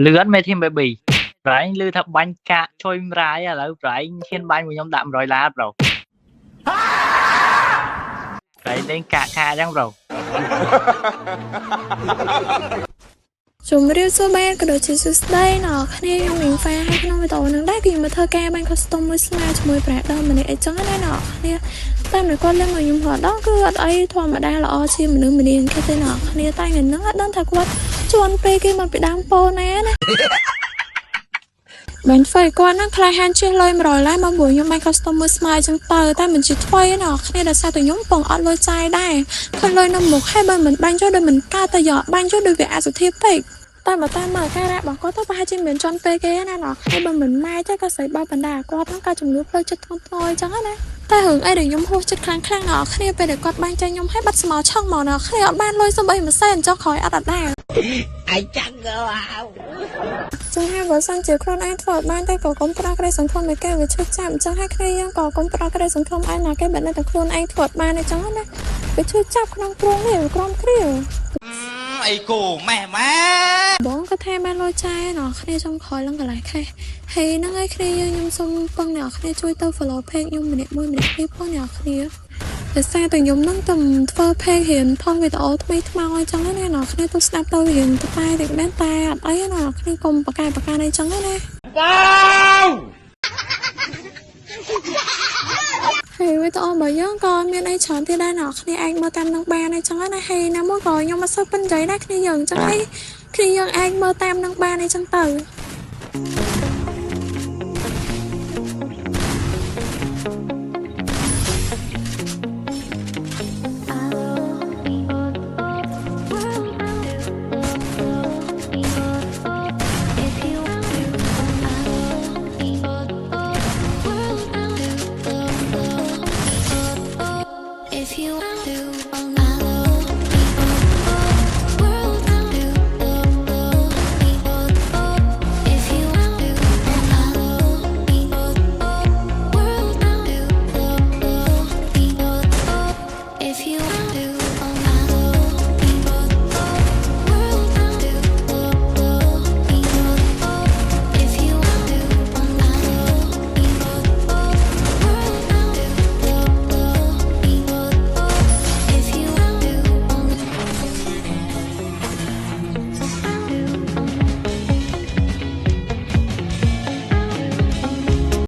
លឿនមេធីម baby ប្រែងលឺថាបាញ់កាក់ជួយរាយឥឡូវប្រែងហ៊ានបាញ់មួយខ្ញុំដាក់100ឡាប្រូប្រែងលេងកាក់អញ្ចឹងប្រូជំរាបសួរបានក៏ដូចជាសួស្ដីណ៎គ្នាខ្ញុំមីងហ្វាហើយក្នុងវីដេអូនេះដែរគឺខ្ញុំមកធ្វើការបាញ់ custom មួយស្មើជាមួយប្រាក់ដងម្នាក់អីចឹងណាណ៎គ្នាតាមដែលគាត់លេងមកខ្ញុំរត់ដល់គឺអត់អីធម្មតាល្អជាមនុស្សម្នាគេទេណ៎គ្នាតែថ្ងៃហ្នឹងអត់ដឹងថាគាត់ជន់ពេកគេមកពីដើមពោណាណាបានហ្វៃគាត់ហ្នឹងខ្លាហានជិះលុយ100ឡាមកពួកខ្ញុំបាញ់ custom មួយស្មើអញ្ចឹងទៅតែមិនជាថ្មីណ៎គ្នាដែលសារតែខ្ញុំពងអត់លុយចាយដែរឃើញលុយនៅមុខហើយបើមិនបាញ់ចុះដូចមិនកើតតែយកបាញ់ចុះដូចវាអសុធិពេកតែបើតាមមើលការរ៉ារបស់គាត់ទៅប្រហែលជាមានចន់ពេកគេណាណ៎ហើយបើមិនម៉ែទេក៏ស្អីបើបណ្ដាគាត់ហ្នឹងក៏ជំនួសផ្លូវចិត្តធ្ងន់ធ្ងរអញ្ចឹងណាតែរឿងអីដែលខ្ញុំហួសចិត្តខ្លាំងៗណ៎គ្នាពេលដែលគាត់បាញ់ចាញ់ខ្ញុំឲ្យបាត់ស្មោឆឹងមកណ៎គ្នាអត់បានលុយសំបី1សេនចុះក្រោយអត់ដែរអាយចាំងចឹងហើយបើសិនជាខ្លួនឯងធ្វើបានតែក៏កុំប្រោះក្តីសង្ឃឹមឲ្យគេវាឈឺចាប់អញ្ចឹងហើយគ្នាយើងក៏កុំប្រោះក្តីសង្ឃឹមឲ្យណាគេបើនៅតែខ្លួនឯងធ្វើបានអញ្ចឹងណាវាឈឺចាប់ក្នុងទ្រង់នេះក្រំគ្រាអីគោម៉ែបងក៏ថាបានលុយចាយណ៎គ្នាចង់ក្រោយឡើងកន្លែងខេះហើយហ្នឹងហើយគ្នាខ្ញុំសូមពឹងអ្នកគ្នាជួយទៅ follow page ខ្ញុំម្នាក់មួយម្នាក់ពីរផងអ្នកគ្នាតែសារតែខ្ញុំនឹងទៅធ្វើ page រៀនថតវីដេអូថ្មីថ្មោអញ្ចឹងណាអ្នកគ្នាទៅស្ដាប់ទៅរៀនតែមែនតែអត់អីណាគ្នាកុំបកាយបកាអីចឹងណាបងហើយវីដេអូរបស់យើងក៏មានអីច្រើនទៀតដែរអ្នកគ្នាអាចមើលតាមនឹងបានអីចឹងណាហើយណាមកក៏ខ្ញុំមិនសូវពេញใจដែរគ្នាយើងអញ្ចឹងហើយគ្នាយើងអាចមើលតាមនឹងបានអីចឹងទៅIf you